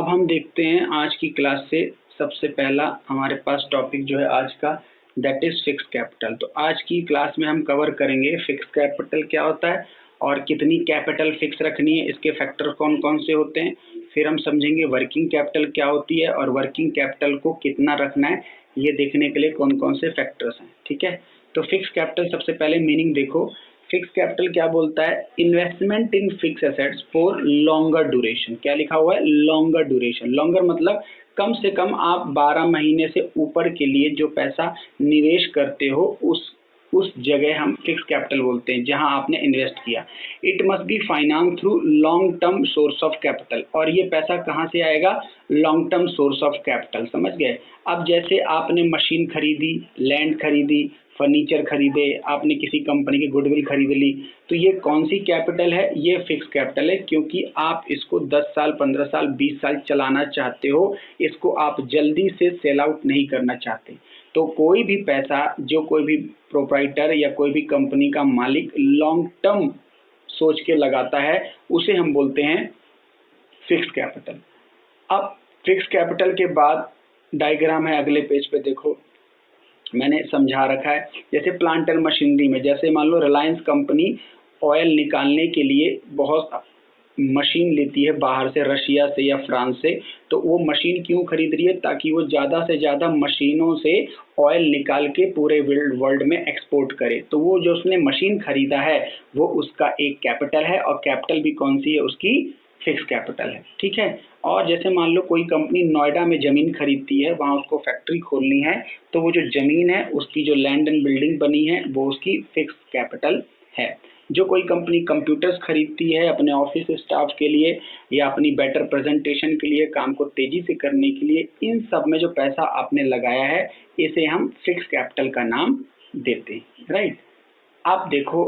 अब हम देखते हैं आज की क्लास से सबसे पहला हमारे पास टॉपिक जो है आज का, दैट इज फिक्स कैपिटल। तो आज की क्लास में हम कवर करेंगे फिक्स कैपिटल क्या होता है और कितनी कैपिटल फिक्स रखनी है, इसके फैक्टर कौन कौन से होते हैं। फिर हम समझेंगे वर्किंग कैपिटल क्या होती है और वर्किंग कैपिटल को कितना रखना है, ये देखने के लिए कौन कौन से फैक्टर्स हैं। ठीक है, तो फिक्स कैपिटल सबसे पहले मीनिंग देखो। फिक्स कैपिटल क्या बोलता है? Investment in fix assets for longer duration. क्या लिखा हुआ है? Longer duration. लॉन्गर मतलब कम से कम आप 12 महीने से ऊपर के लिए जो पैसा निवेश करते हो उस जगह हम फिक्स कैपिटल बोलते हैं, जहां आपने इन्वेस्ट किया। It must be finance through long term source of capital. और ये पैसा कहाँ से आएगा? Long term source of capital. समझ गए? अब जैसे आपने मशीन खरीदी, लैंड खरीदी, फर्नीचर खरीदे, आपने किसी कंपनी की गुडविल खरीद ली, तो ये कौन सी कैपिटल है? ये फिक्स कैपिटल है, क्योंकि आप इसको 10 साल, 15 साल, 20 साल चलाना चाहते हो। इसको आप जल्दी से सेल आउट नहीं करना चाहते। तो कोई भी पैसा जो कोई भी प्रोप्राइटर या कोई भी कंपनी का मालिक लॉन्ग टर्म सोच के लगाता है, उसे हम बोलते हैं फिक्स कैपिटल। अब फिक्स कैपिटल के बाद डायग्राम है, अगले पेज पे देखो, मैंने समझा रखा है। जैसे प्लांट एंड मशीनरी में, जैसे मान लो रिलायंस कंपनी ऑयल निकालने के लिए बहुत मशीन लेती है बाहर से, रशिया से या फ्रांस से। तो वो मशीन क्यों खरीद रही है? ताकि वो ज़्यादा से ज़्यादा मशीनों से ऑयल निकाल के पूरे वर्ल्ड में एक्सपोर्ट करे। तो वो जो उसने मशीन खरीदा है वो उसका एक कैपिटल है, और कैपिटल भी कौन सी है? उसकी फिक्स कैपिटल है। ठीक है। और जैसे मान लो कोई कंपनी नोएडा में ज़मीन खरीदती है, वहाँ उसको फैक्ट्री खोलनी है, तो वो जो ज़मीन है उसकी जो लैंड एंड बिल्डिंग बनी है वो उसकी फिक्स कैपिटल है। जो कोई कंपनी कंप्यूटर्स खरीदती है अपने ऑफिस स्टाफ के लिए या अपनी बेटर प्रेजेंटेशन के लिए, काम को तेजी से करने के लिए, इन सब में जो पैसा आपने लगाया है इसे हम फिक्स कैपिटल का नाम देते हैं। राइट। आप देखो,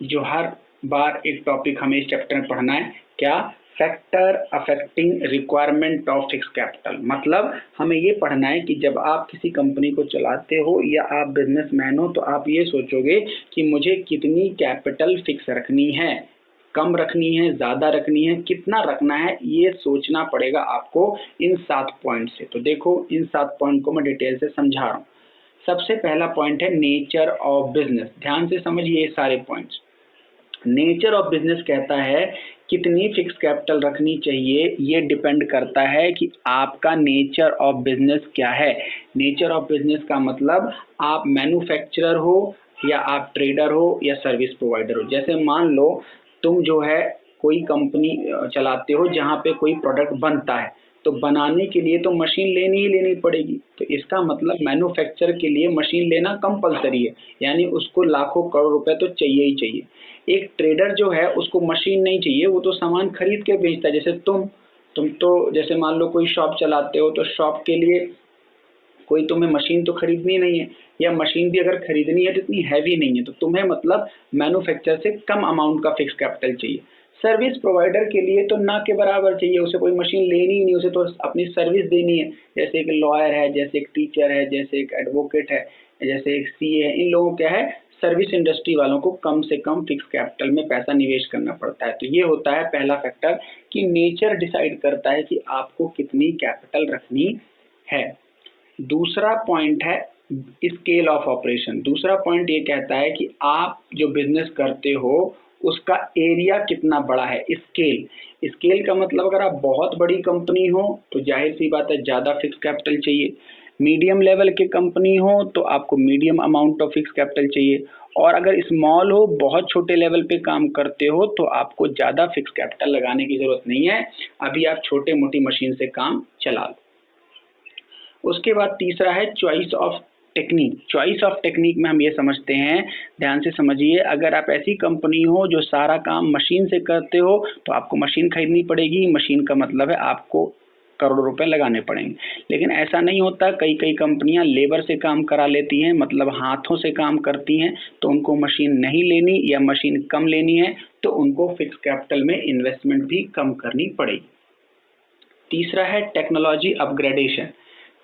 जो हर बार एक टॉपिक हमें इस चैप्टर में पढ़ना है, क्या? Factor affecting requirement of fix capital. मतलब हमें ये पढ़ना है कि जब आप किसी कंपनी को चलाते हो या आप बिजनेसमैन हो, तो आप ये सोचोगे कि मुझे कितनी कैपिटल फिक्स रखनी है, कम रखनी है, ज़्यादा रखनी है, कितना रखना है, ये सोचना पड़ेगा आपको इन 7 पॉइंट से। तो देखो, इन 7 पॉइंट को मैं डिटेल से समझा रहा हूँ। सबसे पहला पॉइंट है नेचर ऑफ बिजनेस। ध्यान से समझिए ये सारे पॉइंट्स। नेचर ऑफ बिजनेस कहता है कितनी फिक्स कैपिटल रखनी चाहिए, ये डिपेंड करता है कि आपका नेचर ऑफ बिजनेस क्या है। नेचर ऑफ बिजनेस का मतलब आप मैन्युफैक्चरर हो या आप ट्रेडर हो या सर्विस प्रोवाइडर हो। जैसे मान लो तुम जो है कोई कंपनी चलाते हो जहाँ पे कोई प्रोडक्ट बनता है, तो बनाने के लिए तो मशीन लेनी ही लेनी पड़ेगी। तो इसका मतलब मैन्युफैक्चर के लिए मशीन लेना कंपलसरी है, यानी उसको लाखों करोड़ रुपए तो चाहिए ही चाहिए। एक ट्रेडर जो है उसको मशीन नहीं चाहिए, वो तो सामान खरीद के बेचता है। जैसे तुम तो जैसे मान लो कोई शॉप चलाते हो, तो शॉप के लिए कोई तुम्हें मशीन तो खरीदनी नहीं है, या मशीन भी अगर खरीदनी है तो इतनी हैवी नहीं है, तो तुम्हें मतलब मैन्युफैक्चर से कम अमाउंट का फिक्स कैपिटल चाहिए। सर्विस प्रोवाइडर के लिए तो ना के बराबर चाहिए, उसे कोई मशीन लेनी ही नहीं, उसे तो अपनी सर्विस देनी है। जैसे एक लॉयर है, जैसे एक टीचर है, जैसे एक एडवोकेट है, जैसे एक सीए है, इन लोगों क्या है, सर्विस इंडस्ट्री वालों को कम से कम फिक्स कैपिटल में पैसा निवेश करना पड़ता है। तो ये होता है पहला फैक्टर कि नेचर डिसाइड करता है कि आपको कितनी कैपिटल रखनी है। दूसरा पॉइंट है स्केल ऑफ ऑपरेशन। दूसरा पॉइंट ये कहता है कि आप जो बिजनेस करते हो उसका एरिया कितना बड़ा है। स्केल का मतलब अगर आप बहुत बड़ी कंपनी हो तो जाहिर सी बात है ज़्यादा फिक्स कैपिटल चाहिए। मीडियम लेवल की कंपनी हो तो आपको medium amount of fix capital चाहिए। और अगर स्मॉल हो, बहुत छोटे लेवल पे काम करते हो, तो आपको ज़्यादा फिक्स कैपिटल लगाने की ज़रूरत नहीं है, अभी आप छोटे मोटी मशीन से काम चला लो। उसके बाद तीसरा है choice of technique. Choice of technique में हम ये समझते हैं, ध्यान से समझिए, अगर आप ऐसी कंपनी हो जो सारा काम मशीन से करते हो तो आपको मशीन खरीदनी पड़ेगी। मशीन का मतलब है आपको करोड़ों रुपए लगाने पड़ेंगे। लेकिन ऐसा नहीं होता, कई कंपनियां लेबर से काम करा लेती हैं, मतलब हाथों से काम करती हैं, तो उनको मशीन नहीं लेनी या मशीन कम लेनी है तो उनको फिक्स कैपिटल में इन्वेस्टमेंट भी कम करनी पड़ेगी। तीसरा है टेक्नोलॉजी अपग्रेडेशन।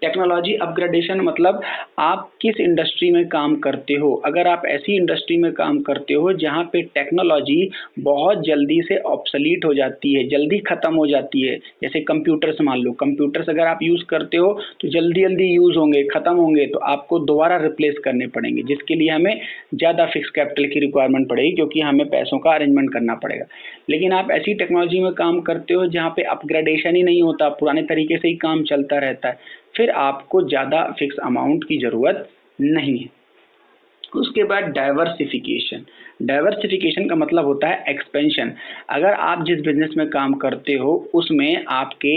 टेक्नोलॉजी अपग्रेडेशन मतलब आप किस इंडस्ट्री में काम करते हो। अगर आप ऐसी इंडस्ट्री में काम करते हो जहाँ पे टेक्नोलॉजी बहुत जल्दी से ऑब्सलीट हो जाती है, जल्दी खत्म हो जाती है, जैसे कंप्यूटर्स मान लो, कंप्यूटर्स अगर आप यूज करते हो तो जल्दी जल्दी यूज होंगे, खत्म होंगे, तो आपको दोबारा रिप्लेस करने पड़ेंगे, जिसके लिए हमें ज़्यादा फिक्स कैपिटल की रिक्वायरमेंट पड़ेगी, क्योंकि हमें पैसों का अरेंजमेंट करना पड़ेगा। लेकिन आप ऐसी टेक्नोलॉजी में काम करते हो जहाँ पे अपग्रेडेशन ही नहीं होता, पुराने तरीके से ही काम चलता रहता है, फिर आपको ज़्यादा फिक्स अमाउंट की ज़रूरत नहीं है। उसके बाद डाइवर्सिफिकेशन। डाइवर्सिफिकेशन का मतलब होता है एक्सपेंशन। अगर आप जिस बिजनेस में काम करते हो उसमें आपके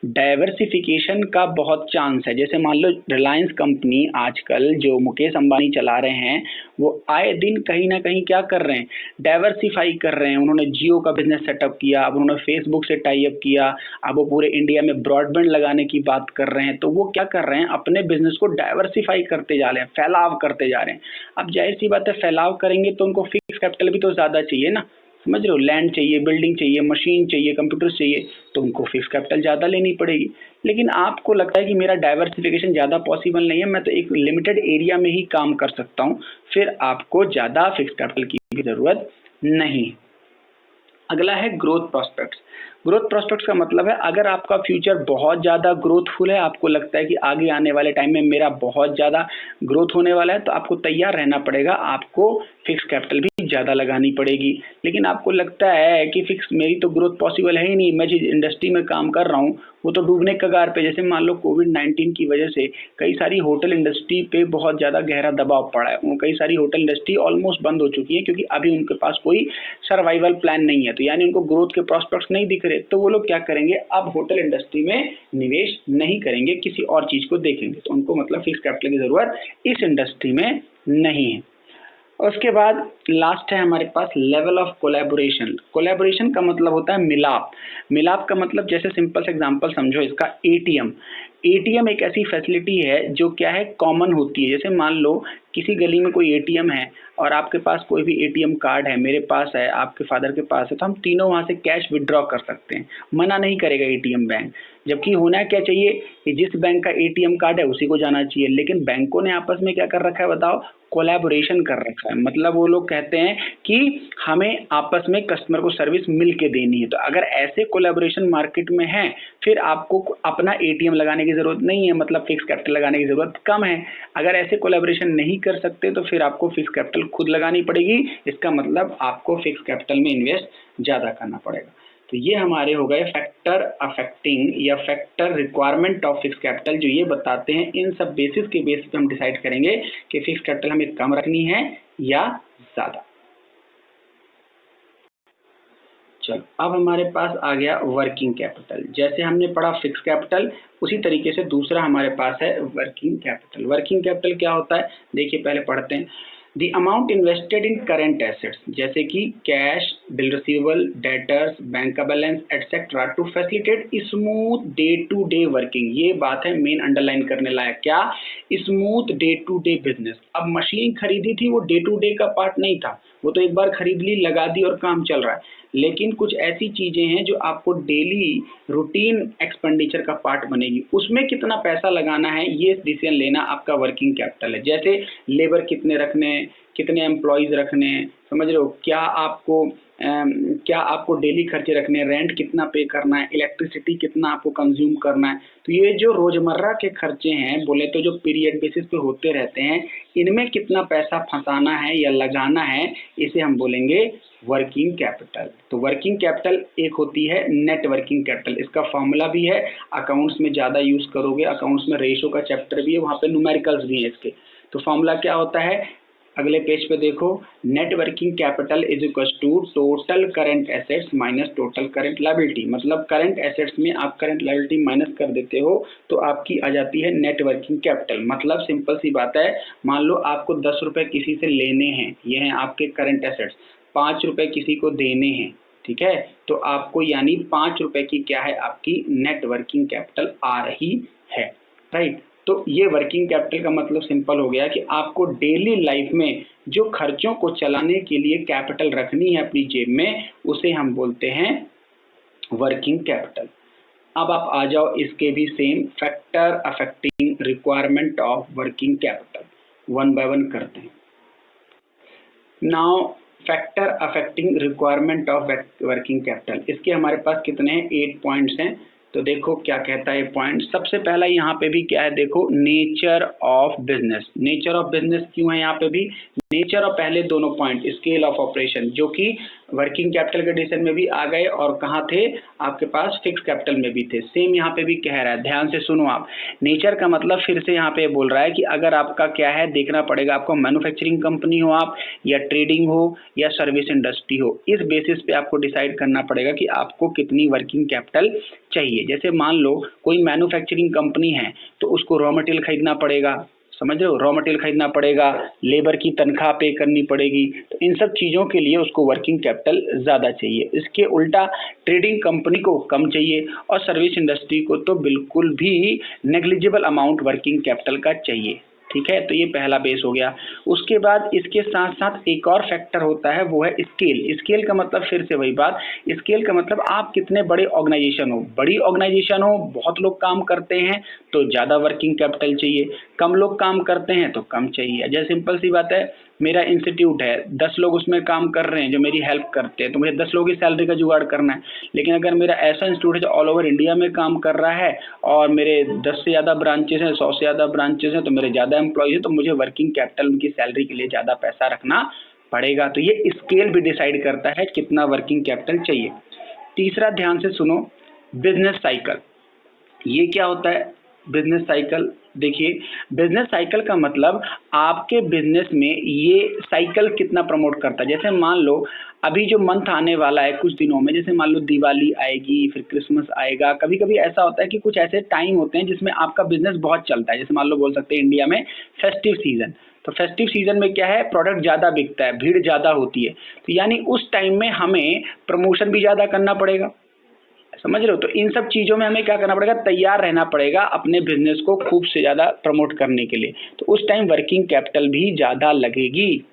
डाइवर्सिफिकेशन का बहुत चांस है। जैसे मान लो रिलायंस कंपनी आजकल जो मुकेश अंबानी चला रहे हैं, वो आए दिन कहीं ना कहीं क्या कर रहे हैं, डाइवर्सिफाई कर रहे हैं। उन्होंने जियो का बिजनेस सेटअप किया, अब उन्होंने फेसबुक से टाई अप किया, अब वो पूरे इंडिया में ब्रॉडबैंड लगाने की बात कर रहे हैं। तो वो क्या कर रहे हैं, अपने बिजनेस को डाइवर्सिफाई करते जा रहे हैं, फैलाव करते जा रहे हैं। अब जाहिर सी बात है, फैलाव करेंगे तो उनको फिक्स कैपिटल भी तो ज़्यादा चाहिए ना, समझ रहे हो, लैंड चाहिए, बिल्डिंग चाहिए, मशीन चाहिए, कंप्यूटर्स चाहिए, तो उनको फिक्स कैपिटल ज़्यादा लेनी पड़ेगी। लेकिन आपको लगता है कि मेरा डाइवर्सिफिकेशन ज़्यादा पॉसिबल नहीं है, मैं तो एक लिमिटेड एरिया में ही काम कर सकता हूँ, फिर आपको ज़्यादा फिक्स कैपिटल की भी ज़रूरत नहीं। अगला है ग्रोथ प्रोस्पेक्ट्स। ग्रोथ प्रोस्पेक्ट्स का मतलब है अगर आपका फ्यूचर बहुत ज़्यादा ग्रोथफुल है, आपको लगता है कि आगे आने वाले टाइम में मेरा बहुत ज़्यादा ग्रोथ होने वाला है, तो आपको तैयार रहना पड़ेगा, आपको फिक्स कैपिटल भी ज़्यादा लगानी पड़ेगी। लेकिन आपको लगता है कि फिक्स मेरी तो ग्रोथ पॉसिबल है ही नहीं, मैं जिस इंडस्ट्री में काम कर रहा हूँ वो तो डूबने कगार पे, जैसे मान लो कोविड-19 की वजह से कई सारी होटल इंडस्ट्री पे बहुत ज़्यादा गहरा दबाव पड़ा है, कई सारी होटल इंडस्ट्री ऑलमोस्ट बंद हो चुकी है, क्योंकि अभी उनके पास कोई सर्वाइवल प्लान नहीं है, तो यानी उनको ग्रोथ के प्रॉस्पेक्ट्स नहीं दिख रहे, तो वो लोग क्या करेंगे, अब होटल इंडस्ट्री में निवेश नहीं करेंगे, किसी और चीज़ को देखेंगे। तो उनको मतलब फिक्स कैपिटल की ज़रूरत इस इंडस्ट्री में नहीं है। उसके बाद लास्ट है हमारे पास लेवल ऑफ कोलैबोरेशन। कोलैबोरेशन का मतलब होता है मिलाप। मिलाप का मतलब, जैसे सिंपल से एग्जांपल समझो इसका, एटीएम। एटीएम एक ऐसी फैसिलिटी है जो क्या है, कॉमन होती है। जैसे मान लो किसी गली में कोई एटीएम है और आपके पास कोई भी एटीएम कार्ड है, मेरे पास है, आपके फादर के पास है, तो हम तीनों वहां से कैश विड्रॉ कर सकते हैं, मना नहीं करेगा एटीएम बैंक। जबकि होना क्या चाहिए कि जिस बैंक का एटीएम कार्ड है उसी को जाना चाहिए, लेकिन बैंकों ने आपस में क्या कर रखा है बताओ, कोलैबोरेशन कर रखा है। मतलब वो लोग कहते हैं कि हमें आपस में कस्टमर को सर्विस मिल के देनी है। तो अगर ऐसे कोलैबोरेशन मार्केट में है, फिर आपको अपना एटीएम लगाने की जरूरत नहीं है, मतलब फिक्स कैपिटल लगाने की जरूरत कम है। अगर ऐसे कोलैबोरेशन नहीं कर सकते तो फिर आपको फिक्स कैपिटल खुद लगानी पड़ेगी, इसका मतलब आपको फिक्स कैपिटल में इन्वेस्ट ज़्यादा करना पड़ेगा। तो ये हमारे हो गए फैक्टर अफेक्टिंग या factor requirement of fix capital, जो ये बताते हैं, इन सब बेसिस के बेस पे हम डिसाइड करेंगे कि फिक्स कैपिटल हमें कम रखनी है या ज़्यादा। चलो अब हमारे पास आ गया वर्किंग कैपिटल। जैसे हमने पढ़ा फिक्स कैपिटल, उसी तरीके से दूसरा हमारे पास है वर्किंग कैपिटल। वर्किंग कैपिटल क्या होता है, देखिए पहले पढ़ते हैं। The amount invested in current assets, जैसे कि cash, bill receivable, debtors, bank का balance et cetera, to facilitate smooth day to day working. ये बात है मेन अंडरलाइन करने लायक, क्या, smooth day to day business. अब मशीन खरीदी थी, वो डे टू डे का पार्ट नहीं था, वो तो एक बार खरीद ली, लगा दी और काम चल रहा है। लेकिन कुछ ऐसी चीजें हैं जो आपको डेली रूटीन एक्सपेंडिचर का पार्ट बनेगी, उसमें कितना पैसा लगाना है ये डिसीजन लेना आपका वर्किंग कैपिटल है। जैसे लेबर कितने रखने, कितने एम्प्लॉयज रखने, समझ रहे हो, क्या आपको डेली खर्चे रखने, रेंट कितना पे करना है, इलेक्ट्रिसिटी कितना आपको कंज्यूम करना है। तो ये जो रोजमर्रा के खर्चे हैं, बोले तो जो पीरियड बेसिस पे होते रहते हैं, इनमें कितना पैसा फंसाना है या लगाना है, इसे हम बोलेंगे वर्किंग कैपिटल। तो वर्किंग कैपिटल एक होती है नेट वर्किंग कैपिटल, इसका फॉर्मूला भी है, अकाउंट्स में ज़्यादा यूज़ करोगे, अकाउंट्स में रेशो का चैप्टर भी है, वहाँ पे न्यूमेरिकल्स भी हैं इसके। तो फॉर्मूला क्या होता है, अगले पेज पे देखो, net working capital is equal to total current assets minus total current liability. मतलब करंट एसेट्स में आप करंट लायबिलिटी माइनस कर देते हो तो आपकी आ जाती है नेट वर्किंग कैपिटल। मतलब सिंपल सी बात है, मान लो आपको 10 रुपए किसी से लेने हैं, ये हैं आपके करंट एसेट्स, 5 रुपए किसी को देने हैं, ठीक है, तो आपको यानी 5 रुपए की क्या है, आपकी नेट वर्किंग कैपिटल आ रही है, राइट। तो ये वर्किंग कैपिटल का मतलब सिंपल हो गया कि आपको डेली लाइफ में जो खर्चों को चलाने के लिए कैपिटल रखनी है अपनी जेब में, उसे हम बोलते हैं वर्किंग कैपिटल। अब आप आ जाओ इसके भी same factor affecting requirement of working capital, one by one करते हैं। Now factor affecting requirement of working capital, इसके हमारे पास कितने हैं, 8 पॉइंट्स हैं। तो देखो क्या कहता है पॉइंट। सबसे पहला यहाँ पे भी क्या है, देखो nature of business. Nature of business क्यों है यहाँ पे भी, नेचर और पहले दोनों पॉइंट स्केल ऑफ ऑपरेशन जो कि वर्किंग कैपिटल के डिसीजन में भी आ गए और कहाँ थे आपके पास फिक्स कैपिटल में भी थे, सेम यहाँ पे भी कह रहा है। ध्यान से सुनो आप, नेचर का मतलब फिर से यहाँ पे बोल रहा है कि अगर आपका क्या है देखना पड़ेगा आपको, मैन्युफैक्चरिंग कंपनी हो आप या ट्रेडिंग हो या सर्विस इंडस्ट्री हो, इस बेसिस पे आपको डिसाइड करना पड़ेगा कि आपको कितनी वर्किंग कैपिटल चाहिए। जैसे मान लो कोई मैन्युफैक्चरिंग कंपनी है तो उसको रॉ मटेरियल खरीदना पड़ेगा, समझ रहे हो, रॉ मटेरियल खरीदना पड़ेगा, लेबर की तनख्वाह पे करनी पड़ेगी, तो इन सब चीज़ों के लिए उसको वर्किंग कैपिटल ज़्यादा चाहिए। इसके उल्टा ट्रेडिंग कंपनी को कम चाहिए और सर्विस इंडस्ट्री को तो बिल्कुल भी नेग्लिजिबल अमाउंट वर्किंग कैपिटल का चाहिए। ठीक है, तो ये पहला बेस हो गया। उसके बाद इसके साथ साथ एक और फैक्टर होता है, वो है स्केल। स्केल का मतलब फिर से वही बात, स्केल का मतलब आप कितने बड़े ऑर्गेनाइजेशन हो। बड़ी ऑर्गेनाइजेशन हो, बहुत लोग काम करते हैं तो ज़्यादा वर्किंग कैपिटल चाहिए, कम लोग काम करते हैं तो कम चाहिए। जैसे सिंपल सी बात है, मेरा इंस्टीट्यूट है, 10 लोग उसमें काम कर रहे हैं जो मेरी हेल्प करते हैं, तो मुझे 10 लोगों की सैलरी का जुगाड़ करना है। लेकिन अगर मेरा ऐसा इंस्टीट्यूट है जो ऑल ओवर इंडिया में काम कर रहा है और मेरे 10 से ज़्यादा ब्रांचेस हैं, 100 से ज़्यादा ब्रांचेस हैं, तो मेरे ज़्यादा एम्प्लॉयज हैं, तो मुझे वर्किंग कैपिटल उनकी सैलरी के लिए ज़्यादा पैसा रखना पड़ेगा। तो ये स्केल भी डिसाइड करता है कितना वर्किंग कैपिटल चाहिए। तीसरा ध्यान से सुनो, बिजनेस साइकिल। ये क्या होता है बिजनेस साइकिल, देखिए बिजनेस साइकिल का मतलब आपके बिजनेस में ये साइकिल कितना प्रमोट करता है। जैसे मान लो अभी जो मंथ आने वाला है कुछ दिनों में, जैसे मान लो दिवाली आएगी, फिर क्रिसमस आएगा, कभी कभी ऐसा होता है कि कुछ ऐसे टाइम होते हैं जिसमें आपका बिजनेस बहुत चलता है। जैसे मान लो बोल सकते हैं इंडिया में फेस्टिव सीजन, तो फेस्टिव सीजन में क्या है, प्रोडक्ट ज़्यादा बिकता है, भीड़ ज़्यादा होती है, तो यानी उस टाइम में हमें प्रमोशन भी ज़्यादा करना पड़ेगा, समझ रहे हो। तो इन सब चीज़ों में हमें क्या करना पड़ेगा, तैयार रहना पड़ेगा अपने बिजनेस को खूब से ज़्यादा प्रमोट करने के लिए। तो उस टाइम वर्किंग कैपिटल भी ज़्यादा लगेगी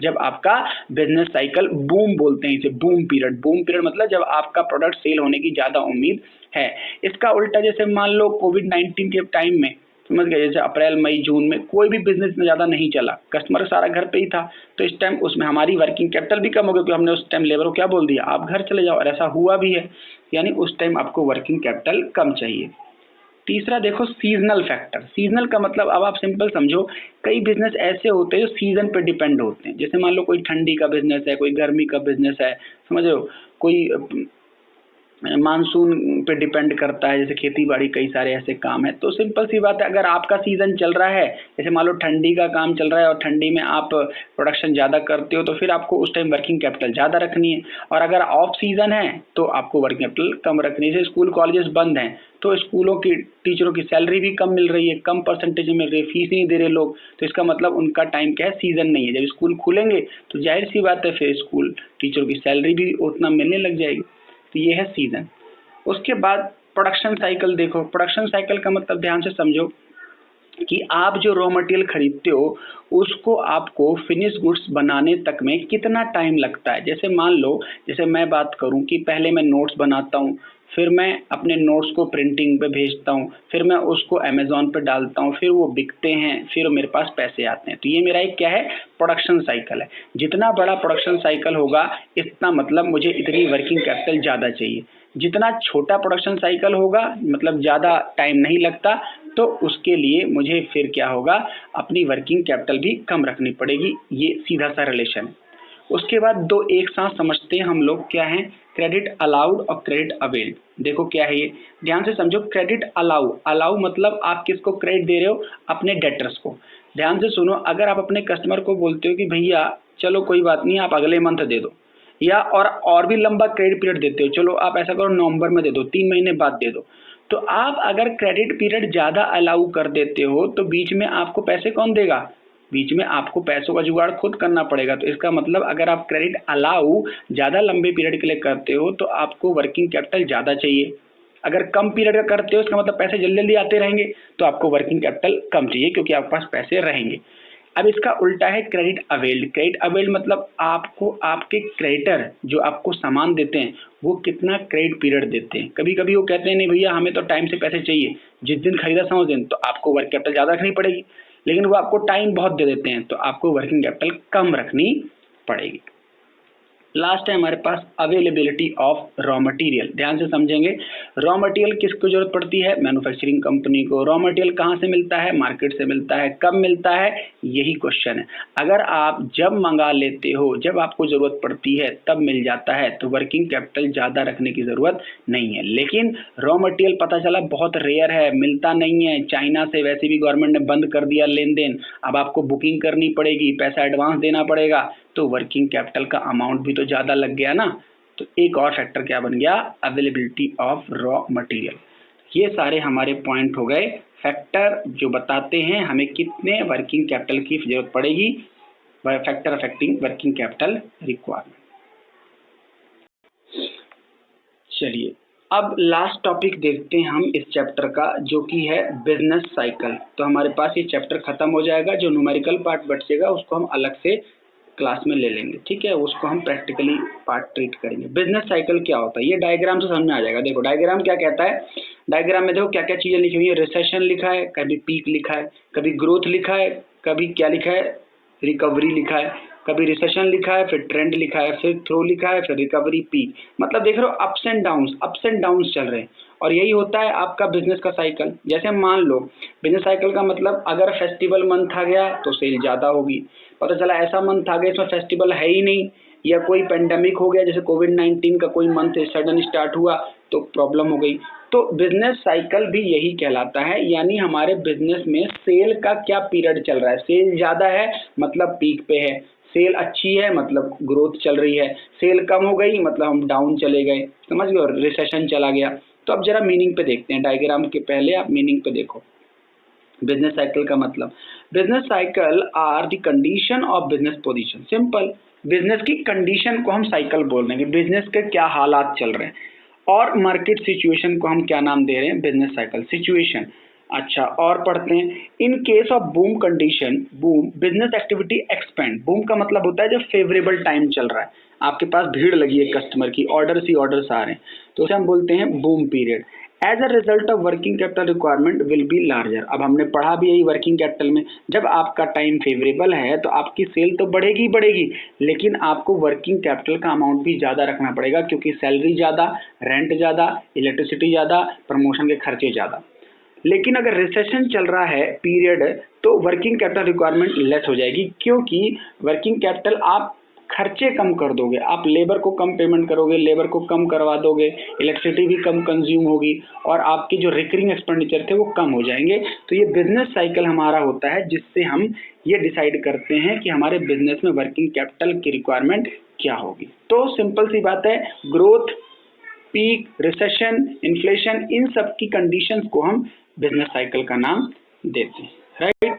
जब आपका बिजनेस साइकिल बूम बोलते हैं इसे, बूम पीरियड। बूम पीरियड मतलब जब आपका प्रोडक्ट सेल होने की ज़्यादा उम्मीद है। इसका उल्टा जैसे मान लो कोविड-19 के टाइम में, समझ गए, जैसे अप्रैल मई जून में कोई भी बिजनेस में ज़्यादा नहीं चला, कस्टमर सारा घर पे ही था, तो इस टाइम उसमें हमारी वर्किंग कैपिटल भी कम हो गई, क्योंकि हमने उस टाइम लेबर को क्या बोल दिया, आप घर चले जाओ, और ऐसा हुआ भी है। यानी उस टाइम आपको वर्किंग कैपिटल कम चाहिए। तीसरा देखो सीजनल फैक्टर। सीजनल का मतलब अब आप सिंपल समझो, कई बिजनेस ऐसे होते हैं जो सीजन पे डिपेंड होते हैं। जैसे मान लो कोई ठंडी का बिजनेस है, कोई गर्मी का बिजनेस है, समझ रहे हो, कोई मानसून पे डिपेंड करता है, जैसे खेती बाड़ी, कई सारे ऐसे काम है। तो सिंपल सी बात है, अगर आपका सीज़न चल रहा है, जैसे मान लो ठंडी का काम चल रहा है और ठंडी में आप प्रोडक्शन ज़्यादा करते हो, तो फिर आपको उस टाइम वर्किंग कैपिटल ज़्यादा रखनी है। और अगर ऑफ सीज़न है तो आपको वर्किंग कैपिटल कम रखनी है। जैसे स्कूल कॉलेजेस बंद हैं तो स्कूलों की टीचरों की सैलरी भी कम मिल रही है, कम परसेंटेज में मिल रही है, फीस नहीं दे रहे लोग, तो इसका मतलब उनका टाइम क्या है, सीज़न नहीं है। जब स्कूल खुलेंगे तो जाहिर सी बात है फिर स्कूल टीचरों की सैलरी भी उतना मिलने लग जाएगी। तो ये है सीज़न। उसके बाद प्रोडक्शन साइकिल देखो। प्रोडक्शन साइकिल का मतलब ध्यान से समझो कि आप जो रॉ मटेरियल खरीदते हो उसको आपको फिनिश गुड्स बनाने तक में कितना टाइम लगता है। जैसे मान लो, जैसे मैं बात करूं कि पहले मैं नोट्स बनाता हूं, फिर मैं अपने नोट्स को प्रिंटिंग पे भेजता हूं, फिर मैं उसको अमेज़ॉन पे डालता हूं, फिर वो बिकते हैं, फिर मेरे पास पैसे आते हैं। तो ये मेरा एक क्या है, प्रोडक्शन साइकिल है। जितना बड़ा प्रोडक्शन साइकिल होगा इतना मतलब मुझे इतनी वर्किंग कैपिटल ज़्यादा चाहिए। जितना छोटा प्रोडक्शन साइकिल होगा, मतलब ज़्यादा टाइम नहीं लगता, तो उसके लिए मुझे फिर क्या होगा, अपनी वर्किंग कैपिटल भी कम रखनी पड़ेगी। ये सीधा सा रिलेशन है। उसके बाद दो एक साथ समझते हैं हम लोग, क्या है, क्रेडिट अलाउड और क्रेडिट अवेल्ड। देखो क्या है ये, ध्यान से समझो। क्रेडिट अलाउ, अलाउ मतलब आप किसको क्रेडिट दे रहे हो, अपने डेटर्स को। ध्यान से सुनो, अगर आप अपने कस्टमर को बोलते हो कि भैया चलो कोई बात नहीं, आप अगले मंथ दे दो, या और भी लंबा क्रेडिट पीरियड देते हो, चलो आप ऐसा करो नवंबर में दे दो, 3 महीने बाद दे दो, तो आप अगर क्रेडिट पीरियड ज़्यादा अलाउ कर देते हो तो बीच में आपको पैसे कौन देगा, बीच में आपको पैसों का जुगाड़ खुद करना पड़ेगा। तो इसका मतलब अगर आप क्रेडिट अलाउ ज़्यादा लंबे पीरियड के लिए करते हो तो आपको वर्किंग कैपिटल ज़्यादा चाहिए। अगर कम पीरियड का करते हो इसका मतलब पैसे जल्दी जल्दी आते रहेंगे, तो आपको वर्किंग कैपिटल कम चाहिए क्योंकि आपके पास पैसे रहेंगे। अब इसका उल्टा है क्रेडिट अवेल्ड। क्रेडिट अवेल्ड मतलब आपको आपके क्रेडिटर जो आपको सामान देते हैं वो कितना क्रेडिट पीरियड देते हैं। कभी कभी वो कहते हैं नहीं भैया हमें तो टाइम से पैसे चाहिए, जिस दिन खरीदा समझ दिन, तो आपको वर्किंग कैपिटल ज़्यादा रखनी पड़ेगी, लेकिन वो आपको टाइम बहुत दे देते हैं तो आपको वर्किंग कैपिटल कम रखनी पड़ेगी। लास्ट है हमारे पास अवेलेबिलिटी ऑफ रॉ मटेरियल। ध्यान से समझेंगे, रॉ मटेरियल किसको जरूरत पड़ती है? मैन्युफैक्चरिंग कंपनी को। रॉ मटेरियल कहाँ से मिलता है? मार्केट से मिलता है। कब मिलता है? यही क्वेश्चन है। अगर आप जब मंगा लेते हो, जब आपको जरूरत पड़ती है तब मिल जाता है तो वर्किंग कैपिटल ज्यादा रखने की जरूरत नहीं है। लेकिन रॉ मटेरियल पता चला बहुत रेयर है, मिलता नहीं है, चाइना से वैसे भी गवर्नमेंट ने बंद कर दिया लेन देन, अब आपको बुकिंग करनी पड़ेगी, पैसा एडवांस देना पड़ेगा, तो वर्किंग कैपिटल का अमाउंट भी तो ज़्यादा लग गया ना। तो एक और फैक्टर क्या बन गया? Availability of raw material. ये सारे हमारे पॉइंट हो गए, फैक्टर जो बताते हैं हमें कितने वर्किंग कैपिटल की जरूरत पड़ेगी, factor affecting working capital requirement. चलिए अब लास्ट टॉपिक देखते हैं हम इस चैप्टर का, जो कि है बिजनेस साइकिल। तो हमारे पास ये चैप्टर खत्म हो जाएगा, जो न्यूमेरिकल पार्ट बचेगा उसको हम अलग से क्लास में ले लेंगे, ठीक है, उसको हम प्रैक्टिकली पार्ट ट्रीट करेंगे। बिजनेस साइकिल क्या होता है ये डायग्राम से समझ में आ जाएगा। देखो डायग्राम क्या कहता है, डायग्राम में देखो क्या क्या चीजें लिखी हुई है। रिसेशन लिखा है, कभी पीक लिखा है, कभी ग्रोथ लिखा है, कभी क्या लिखा है, रिकवरी लिखा है, कभी रिसेशन लिखा है, फिर ट्रेंड लिखा है, फिर थ्रो लिखा है, फिर रिकवरी, पीक। मतलब देख रहे हो अप्स एंड डाउन्स चल रहे हैं। और यही होता है आपका बिजनेस का साइकिल। जैसे मान लो बिजनेस साइकिल का मतलब अगर फेस्टिवल मंथ आ गया तो सेल ज़्यादा होगी, पता चला ऐसा मंथ आ गया इसमें फेस्टिवल है ही नहीं, या कोई पेंडेमिक हो गया जैसे कोविड-19 का कोई मंथ सडन स्टार्ट हुआ तो प्रॉब्लम हो गई। तो बिजनेस साइकिल भी यही कहलाता है, यानी हमारे बिजनेस में सेल का क्या पीरियड चल रहा है। सेल ज़्यादा है मतलब पीक पे है, सेल अच्छी है मतलब ग्रोथ चल रही है, सेल कम हो गई मतलब हम डाउन चले गए, समझ गए, और रिसेशन चला गया। तो अब जरा मीनिंग पे देखते हैं, डायग्राम के पहले आप मीनिंग पे देखो। बिजनेस साइकिल का मतलब, business cycle are the condition of business position. Simple, business की कंडीशन को हम साइकिल बोल रहे हैं, बिजनेस के क्या हालात चल रहे हैं, और मार्केट सिचुएशन को हम क्या नाम दे रहे हैं? Business cycle situation. अच्छा और पढ़ते हैं, in case of boom condition, boom business activity expand. Boom का मतलब होता है जब फेवरेबल टाइम चल रहा है, आपके पास भीड़ लगी है कस्टमर की, ऑर्डर्स ही ऑर्डर्स आ रहे हैं, तो उसे हम बोलते हैं boom period. As a result of working capital requirement will be larger. अब हमने पढ़ा भी यही वर्किंग कैपिटल में, जब आपका टाइम फेवरेबल है तो आपकी सेल तो बढ़ेगी ही बढ़ेगी, लेकिन आपको वर्किंग कैपिटल का अमाउंट भी ज़्यादा रखना पड़ेगा, क्योंकि सैलरी ज़्यादा, रेंट ज़्यादा, इलेक्ट्रिसिटी ज़्यादा, प्रमोशन के खर्चे ज़्यादा। लेकिन अगर रिसेशन चल रहा है पीरियड तो वर्किंग कैपिटल रिक्वायरमेंट लेस हो जाएगी, क्योंकि वर्किंग कैपिटल आप खर्चे कम कर दोगे, आप लेबर को कम पेमेंट करोगे, लेबर को कम करवा दोगे, इलेक्ट्रिसिटी भी कम कंज्यूम होगी, और आपके जो रिकरिंग एक्सपेंडिचर थे वो कम हो जाएंगे। तो ये बिजनेस साइकिल हमारा होता है, जिससे हम ये डिसाइड करते हैं कि हमारे बिजनेस में वर्किंग कैपिटल की रिक्वायरमेंट क्या होगी। तो सिंपल सी बात है, ग्रोथ, पीक, रिसेशन, इन्फ्लेशन, इन सब की कंडीशंस को हम बिजनेस साइकिल का नाम देते हैं, राइट।